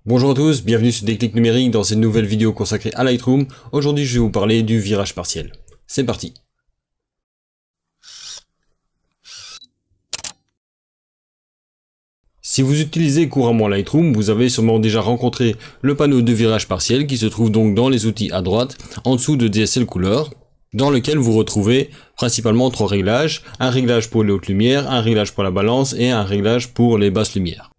Bonjour à tous, bienvenue sur Déclic Numérique dans cette nouvelle vidéo consacrée à Lightroom. Aujourd'hui je vais vous parler du virage partiel. C'est parti. Si vous utilisez couramment Lightroom, vous avez sûrement déjà rencontré le panneau de virage partiel qui se trouve donc dans les outils à droite, en dessous de DSL couleur, dans lequel vous retrouvez principalement trois réglages, un réglage pour les hautes lumières, un réglage pour la balance et un réglage pour les basses lumières.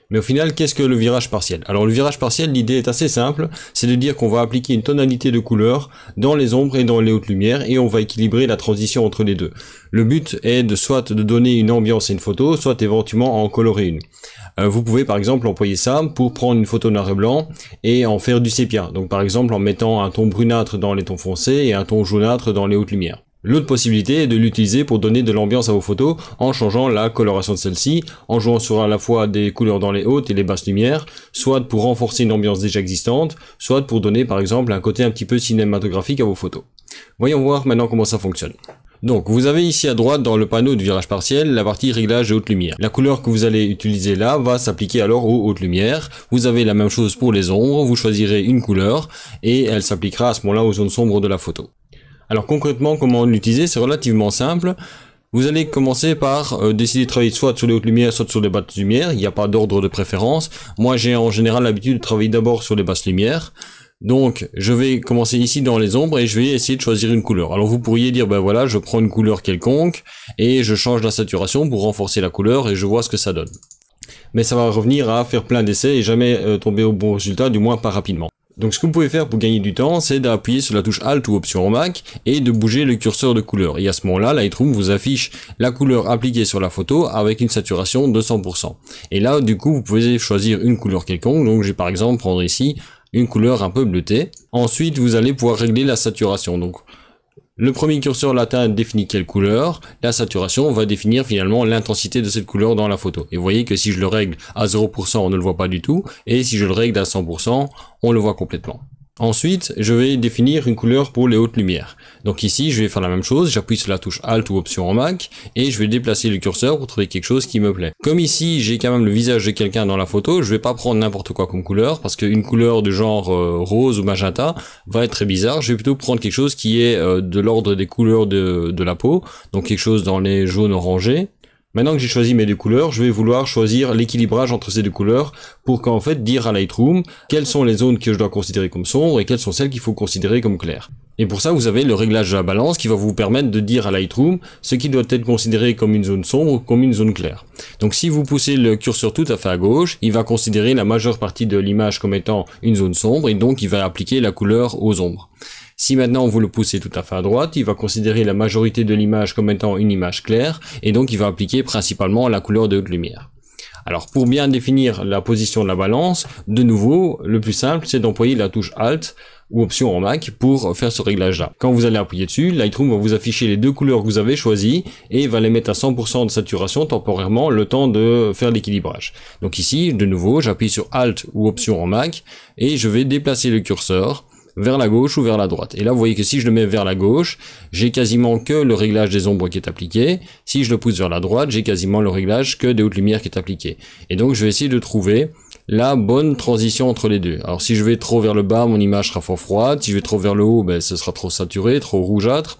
Mais au final, qu'est-ce que le virage partiel? Alors le virage partiel, l'idée est assez simple, c'est de dire qu'on va appliquer une tonalité de couleur dans les ombres et dans les hautes lumières et on va équilibrer la transition entre les deux. Le but est de soit de donner une ambiance à une photo, soit éventuellement en colorer une. Vous pouvez par exemple employer ça pour prendre une photo noir et blanc et en faire du sépia. Donc par exemple en mettant un ton brunâtre dans les tons foncés et un ton jaunâtre dans les hautes lumières. L'autre possibilité est de l'utiliser pour donner de l'ambiance à vos photos en changeant la coloration de celle-ci, en jouant sur à la fois des couleurs dans les hautes et les basses lumières, soit pour renforcer une ambiance déjà existante, soit pour donner par exemple un côté un petit peu cinématographique à vos photos. Voyons voir maintenant comment ça fonctionne. Donc vous avez ici à droite dans le panneau de virage partiel la partie réglage de haute lumière. La couleur que vous allez utiliser là va s'appliquer alors aux hautes lumières. Vous avez la même chose pour les ombres, vous choisirez une couleur et elle s'appliquera à ce moment-là aux zones sombres de la photo. Alors concrètement, comment l'utiliser? C'est relativement simple. Vous allez commencer par décider de travailler soit sur les hautes lumières, soit sur les basses lumières. Il n'y a pas d'ordre de préférence. Moi, j'ai en général l'habitude de travailler d'abord sur les basses lumières. Donc, je vais commencer ici dans les ombres et je vais essayer de choisir une couleur. Alors, vous pourriez dire, ben voilà, je prends une couleur quelconque et je change la saturation pour renforcer la couleur et je vois ce que ça donne. Mais ça va revenir à faire plein d'essais et jamais tomber au bon résultat, du moins pas rapidement. Donc ce que vous pouvez faire pour gagner du temps, c'est d'appuyer sur la touche Alt ou Option en Mac et de bouger le curseur de couleur. Et à ce moment-là, Lightroom vous affiche la couleur appliquée sur la photo avec une saturation de 100%. Et là, du coup, vous pouvez choisir une couleur quelconque. Donc je vais par exemple prendre ici une couleur un peu bleutée. Ensuite, vous allez pouvoir régler la saturation. Donc le premier curseur latin définit quelle couleur, la saturation va définir finalement l'intensité de cette couleur dans la photo. Et vous voyez que si je le règle à 0%, on ne le voit pas du tout, et si je le règle à 100%, on le voit complètement. Ensuite, je vais définir une couleur pour les hautes lumières. Donc ici, je vais faire la même chose, j'appuie sur la touche Alt ou Option en Mac, et je vais déplacer le curseur pour trouver quelque chose qui me plaît. Comme ici, j'ai quand même le visage de quelqu'un dans la photo, je vais pas prendre n'importe quoi comme couleur, parce qu'une couleur de genre rose ou magenta va être très bizarre. Je vais plutôt prendre quelque chose qui est de l'ordre des couleurs de la peau, donc quelque chose dans les jaunes orangés. Maintenant que j'ai choisi mes deux couleurs, je vais vouloir choisir l'équilibrage entre ces deux couleurs pour qu'en fait dire à Lightroom quelles sont les zones que je dois considérer comme sombres et quelles sont celles qu'il faut considérer comme claires. Et pour ça, vous avez le réglage de la balance qui va vous permettre de dire à Lightroom ce qui doit être considéré comme une zone sombre ou comme une zone claire. Donc si vous poussez le curseur tout à fait à gauche, il va considérer la majeure partie de l'image comme étant une zone sombre et donc il va appliquer la couleur aux ombres. Si maintenant vous le poussez tout à fait à droite, il va considérer la majorité de l'image comme étant une image claire, et donc il va appliquer principalement la couleur de haute lumière. Alors pour bien définir la position de la balance, de nouveau, le plus simple c'est d'employer la touche Alt ou Option en Mac pour faire ce réglage-là. Quand vous allez appuyer dessus, Lightroom va vous afficher les deux couleurs que vous avez choisies et va les mettre à 100% de saturation temporairement, le temps de faire l'équilibrage. Donc ici, de nouveau, j'appuie sur Alt ou Option en Mac et je vais déplacer le curseur vers la gauche ou vers la droite. Et là, vous voyez que si je le mets vers la gauche, j'ai quasiment que le réglage des ombres qui est appliqué. Si je le pousse vers la droite, j'ai quasiment le réglage que des hautes lumières qui est appliqué. Et donc, je vais essayer de trouver la bonne transition entre les deux. Alors, si je vais trop vers le bas, mon image sera fort froide. Si je vais trop vers le haut, ben, ce sera trop saturé, trop rougeâtre.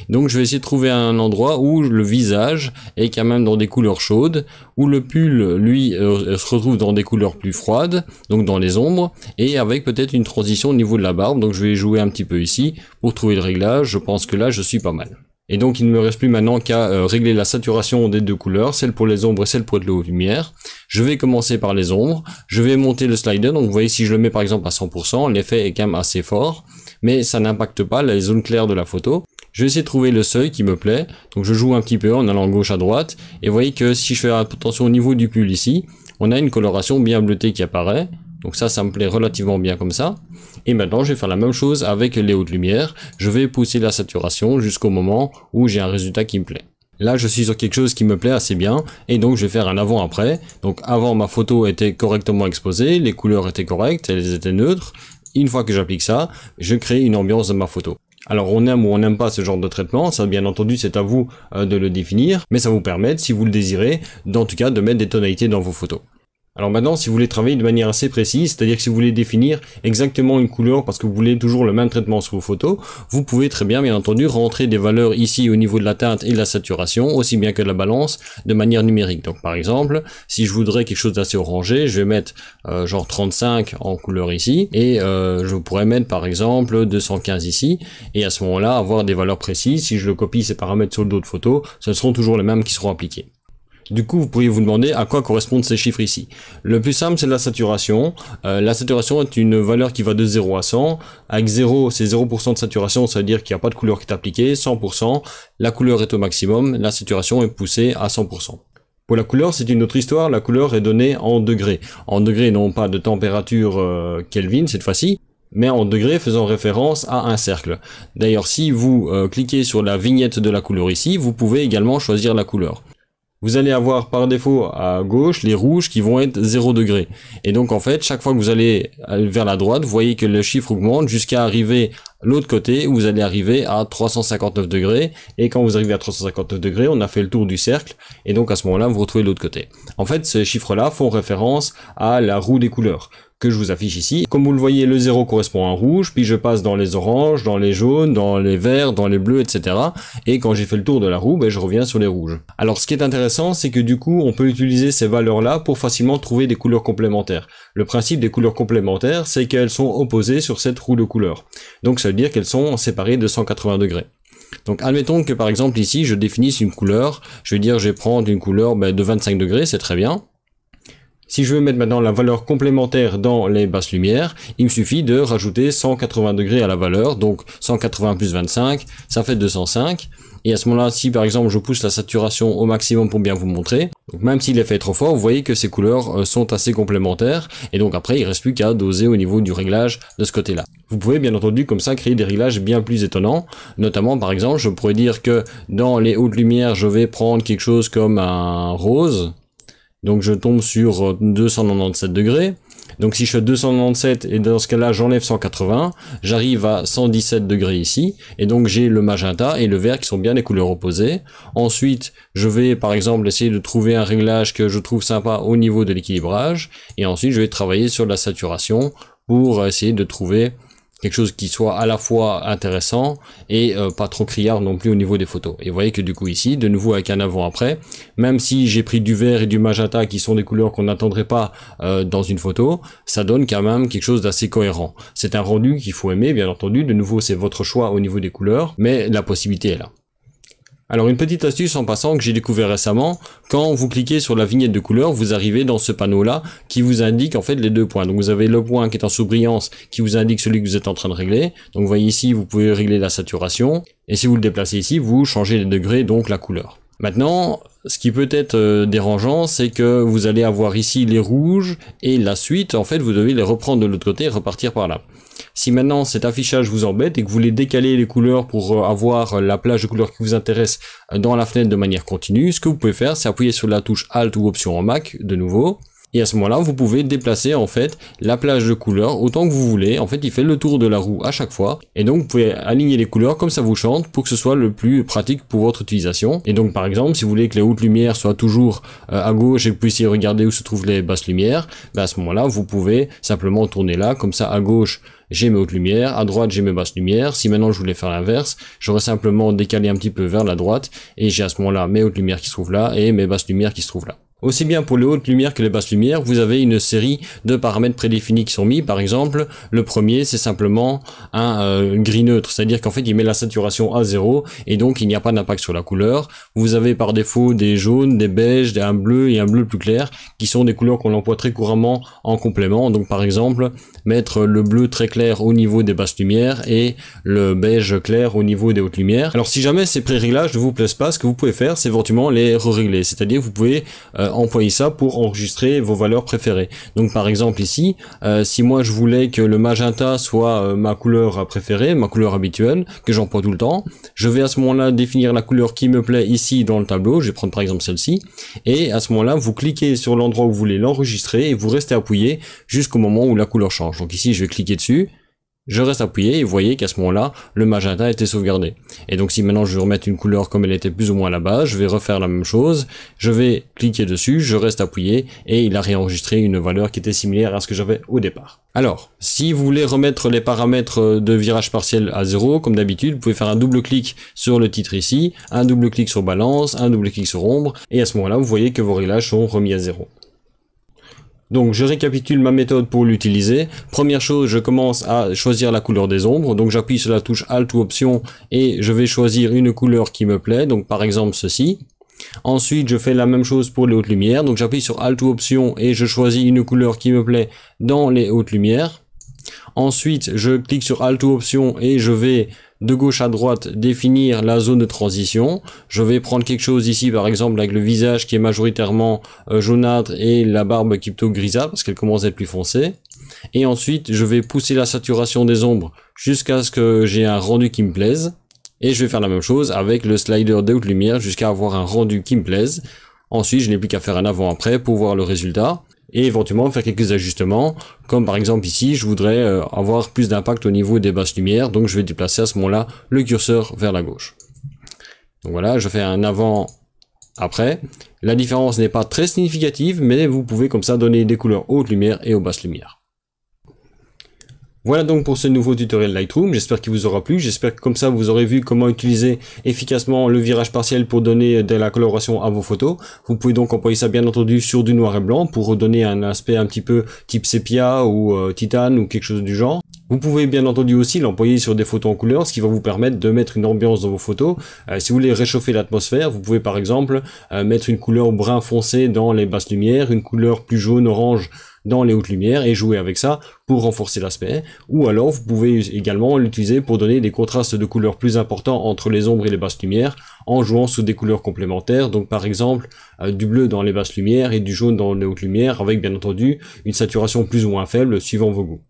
Donc je vais essayer de trouver un endroit où le visage est quand même dans des couleurs chaudes, où le pull, lui, se retrouve dans des couleurs plus froides, donc dans les ombres, et avec peut-être une transition au niveau de la barbe. Donc je vais jouer un petit peu ici pour trouver le réglage. Je pense que là, je suis pas mal. Et donc il ne me reste plus maintenant qu'à régler la saturation des deux couleurs, celle pour les ombres et celle pour les hautes lumières. Je vais commencer par les ombres, je vais monter le slider, donc vous voyez si je le mets par exemple à 100%, l'effet est quand même assez fort, mais ça n'impacte pas les zones claires de la photo. Je vais essayer de trouver le seuil qui me plaît, donc je joue un petit peu en allant gauche à droite, et vous voyez que si je fais attention au niveau du pull ici, on a une coloration bien bleutée qui apparaît, donc ça me plaît relativement bien comme ça. Et maintenant je vais faire la même chose avec les hautes lumières, je vais pousser la saturation jusqu'au moment où j'ai un résultat qui me plaît. Là je suis sur quelque chose qui me plaît assez bien, et donc je vais faire un avant-après. Donc avant ma photo était correctement exposée, les couleurs étaient correctes, elles étaient neutres. Une fois que j'applique ça, je crée une ambiance de ma photo. Alors on aime ou on n'aime pas ce genre de traitement, ça bien entendu c'est à vous de le définir, mais ça vous permet, si vous le désirez, en tout cas de mettre des tonalités dans vos photos. Alors maintenant, si vous voulez travailler de manière assez précise, c'est-à-dire que si vous voulez définir exactement une couleur parce que vous voulez toujours le même traitement sur vos photos, vous pouvez très bien entendu, rentrer des valeurs ici au niveau de la teinte et de la saturation, aussi bien que de la balance, de manière numérique. Donc par exemple, si je voudrais quelque chose d'assez orangé, je vais mettre genre 35 en couleur ici, et je pourrais mettre par exemple 215 ici, et à ce moment-là, avoir des valeurs précises. Si je le copie ces paramètres sur d'autres photos, ce seront toujours les mêmes qui seront appliqués. Du coup, vous pourriez vous demander à quoi correspondent ces chiffres ici. Le plus simple, c'est la saturation. La saturation est une valeur qui va de 0 à 100. Avec 0, c'est 0% de saturation, ça veut dire qu'il n'y a pas de couleur qui est appliquée. 100%, la couleur est au maximum, la saturation est poussée à 100%. Pour la couleur, c'est une autre histoire. La couleur est donnée en degrés. En degrés, non pas de température Kelvin cette fois-ci, mais en degrés faisant référence à un cercle. D'ailleurs, si vous cliquez sur la vignette de la couleur ici, vous pouvez également choisir la couleur. Vous allez avoir par défaut à gauche les rouges qui vont être 0 degré. Et donc en fait, chaque fois que vous allez vers la droite, vous voyez que le chiffre augmente jusqu'à arriver l'autre côté où vous allez arriver à 359 degrés. Et quand vous arrivez à 359 degrés, on a fait le tour du cercle. Et donc à ce moment-là, vous retrouvez l'autre côté. En fait, ces chiffres-là font référence à la roue des couleurs que je vous affiche ici. Comme vous le voyez, le 0 correspond à un rouge, puis je passe dans les oranges, dans les jaunes, dans les verts, dans les bleus, etc. Et quand j'ai fait le tour de la roue, je reviens sur les rouges. Alors ce qui est intéressant, c'est que du coup, on peut utiliser ces valeurs-là pour facilement trouver des couleurs complémentaires. Le principe des couleurs complémentaires, c'est qu'elles sont opposées sur cette roue de couleurs. Donc ça veut dire qu'elles sont séparées de 180 degrés. Donc admettons que par exemple ici, je définisse une couleur. Je vais dire, je vais prendre une couleur de 25 degrés, c'est très bien. Si je veux mettre maintenant la valeur complémentaire dans les basses lumières, il me suffit de rajouter 180 degrés à la valeur, donc 180 plus 25, ça fait 205. Et à ce moment-là, si par exemple je pousse la saturation au maximum pour bien vous montrer, donc même si l'effet est trop fort, vous voyez que ces couleurs sont assez complémentaires, et donc après il ne reste plus qu'à doser au niveau du réglage de ce côté-là. Vous pouvez bien entendu comme ça créer des réglages bien plus étonnants, notamment par exemple je pourrais dire que dans les hautes lumières je vais prendre quelque chose comme un rose. Donc je tombe sur 297 degrés. Donc si je fais 297 et dans ce cas-là j'enlève 180, j'arrive à 117 degrés ici. Et donc j'ai le magenta et le vert qui sont bien des couleurs opposées. Ensuite je vais par exemple essayer de trouver un réglage que je trouve sympa au niveau de l'équilibrage. Et ensuite je vais travailler sur la saturation pour essayer de trouver quelque chose qui soit à la fois intéressant et pas trop criard non plus au niveau des photos. Et vous voyez que du coup ici, de nouveau avec un avant-après, même si j'ai pris du vert et du magenta qui sont des couleurs qu'on n'attendrait pas dans une photo, ça donne quand même quelque chose d'assez cohérent. C'est un rendu qu'il faut aimer, bien entendu. De nouveau, c'est votre choix au niveau des couleurs, mais la possibilité est là. Alors une petite astuce en passant que j'ai découvert récemment, quand vous cliquez sur la vignette de couleur, vous arrivez dans ce panneau là qui vous indique en fait les deux points. Donc vous avez le point qui est en sous-brillance qui vous indique celui que vous êtes en train de régler. Donc vous voyez ici, vous pouvez régler la saturation, et si vous le déplacez ici, vous changez les degrés, donc la couleur. Maintenant, ce qui peut être dérangeant, c'est que vous allez avoir ici les rouges, et la suite, en fait, vous devez les reprendre de l'autre côté et repartir par là. Si maintenant cet affichage vous embête et que vous voulez décaler les couleurs pour avoir la plage de couleurs qui vous intéresse dans la fenêtre de manière continue, ce que vous pouvez faire, c'est appuyer sur la touche Alt ou Option en Mac, de nouveau. Et à ce moment-là, vous pouvez déplacer en fait la plage de couleurs autant que vous voulez. En fait, il fait le tour de la roue à chaque fois. Et donc, vous pouvez aligner les couleurs comme ça vous chante pour que ce soit le plus pratique pour votre utilisation. Et donc, par exemple, si vous voulez que les hautes lumières soient toujours à gauche et que vous puissiez regarder où se trouvent les basses lumières, à ce moment-là, vous pouvez simplement tourner là. Comme ça, à gauche, j'ai mes hautes lumières, à droite, j'ai mes basses lumières. Si maintenant je voulais faire l'inverse, j'aurais simplement décalé un petit peu vers la droite. Et j'ai à ce moment-là mes hautes lumières qui se trouvent là et mes basses lumières qui se trouvent là. Aussi bien pour les hautes lumières que les basses lumières, vous avez une série de paramètres prédéfinis qui sont mis. Par exemple, le premier, c'est simplement un gris neutre, c'est-à-dire qu'en fait, il met la saturation à 0 et donc il n'y a pas d'impact sur la couleur. Vous avez par défaut des jaunes, des beiges, un bleu et un bleu plus clair, qui sont des couleurs qu'on emploie très couramment en complément. Donc par exemple, mettre le bleu très clair au niveau des basses lumières et le beige clair au niveau des hautes lumières. Alors si jamais ces pré-réglages ne vous plaisent pas, ce que vous pouvez faire, c'est éventuellement les re-régler, c'est-à-dire vous pouvez employer ça pour enregistrer vos valeurs préférées. Donc par exemple ici, si moi je voulais que le magenta soit ma couleur préférée, ma couleur habituelle, que j'emploie tout le temps, je vais à ce moment-là définir la couleur qui me plaît ici dans le tableau, je vais prendre par exemple celle-ci, et à ce moment-là vous cliquez sur l'endroit où vous voulez l'enregistrer et vous restez appuyé jusqu'au moment où la couleur change. Donc ici je vais cliquer dessus, je reste appuyé et vous voyez qu'à ce moment-là, le magenta a été sauvegardé. Et donc si maintenant je veux remettre une couleur comme elle était plus ou moins là-bas, je vais refaire la même chose, je vais cliquer dessus, je reste appuyé et il a réenregistré une valeur qui était similaire à ce que j'avais au départ. Alors, si vous voulez remettre les paramètres de virage partiel à 0, comme d'habitude, vous pouvez faire un double clic sur le titre ici, un double clic sur balance, un double clic sur ombre, et à ce moment-là, vous voyez que vos réglages sont remis à 0. Donc je récapitule ma méthode pour l'utiliser. Première chose, je commence à choisir la couleur des ombres. Donc j'appuie sur la touche Alt ou Option et je vais choisir une couleur qui me plaît. Donc par exemple ceci. Ensuite je fais la même chose pour les hautes lumières. Donc j'appuie sur Alt ou Option et je choisis une couleur qui me plaît dans les hautes lumières. Ensuite je clique sur Alt ou Option et je vais de gauche à droite définir la zone de transition. Je vais prendre quelque chose ici par exemple avec le visage qui est majoritairement jaunâtre et la barbe qui est plutôt grisâtre parce qu'elle commence à être plus foncée. Et ensuite je vais pousser la saturation des ombres jusqu'à ce que j'ai un rendu qui me plaise. Et je vais faire la même chose avec le slider des hautes lumières jusqu'à avoir un rendu qui me plaise. Ensuite je n'ai plus qu'à faire un avant-après pour voir le résultat. Et éventuellement faire quelques ajustements, comme par exemple ici, je voudrais avoir plus d'impact au niveau des basses lumières, donc je vais déplacer à ce moment-là le curseur vers la gauche. Donc voilà, je fais un avant-après. La différence n'est pas très significative, mais vous pouvez comme ça donner des couleurs aux hautes lumières et aux basses lumières. Voilà donc pour ce nouveau tutoriel Lightroom, j'espère qu'il vous aura plu, j'espère que comme ça vous aurez vu comment utiliser efficacement le virage partiel pour donner de la coloration à vos photos. Vous pouvez donc employer ça bien entendu sur du noir et blanc pour donner un aspect un petit peu type sépia ou titane ou quelque chose du genre. Vous pouvez bien entendu aussi l'employer sur des photos en couleur, ce qui va vous permettre de mettre une ambiance dans vos photos. Si vous voulez réchauffer l'atmosphère, vous pouvez par exemple mettre une couleur brun foncé dans les basses lumières, une couleur plus jaune orange dans les hautes lumières et jouer avec ça pour renforcer l'aspect. Ou alors vous pouvez également l'utiliser pour donner des contrastes de couleurs plus importants entre les ombres et les basses lumières en jouant sous des couleurs complémentaires. Donc par exemple du bleu dans les basses lumières et du jaune dans les hautes lumières avec bien entendu une saturation plus ou moins faible suivant vos goûts.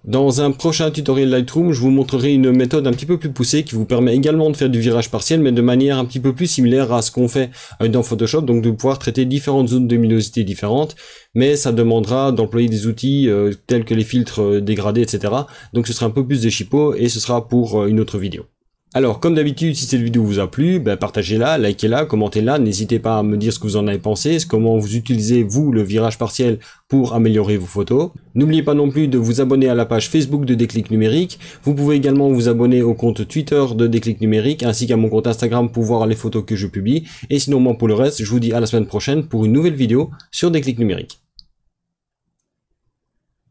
Dans un prochain tutoriel Lightroom, je vous montrerai une méthode un petit peu plus poussée qui vous permet également de faire du virage partiel, mais de manière un petit peu plus similaire à ce qu'on fait dans Photoshop, donc de pouvoir traiter différentes zones de luminosité différentes, mais ça demandera d'employer des outils tels que les filtres dégradés, etc. Donc ce sera un peu plus de chipo et ce sera pour une autre vidéo. Alors, comme d'habitude, si cette vidéo vous a plu, partagez-la, likez-la, commentez-la, n'hésitez pas à me dire ce que vous en avez pensé, comment vous utilisez, vous, le virage partiel pour améliorer vos photos. N'oubliez pas non plus de vous abonner à la page Facebook de Déclic Numérique. Vous pouvez également vous abonner au compte Twitter de Déclic Numérique, ainsi qu'à mon compte Instagram pour voir les photos que je publie. Et sinon, moi, pour le reste, je vous dis à la semaine prochaine pour une nouvelle vidéo sur Déclic Numérique.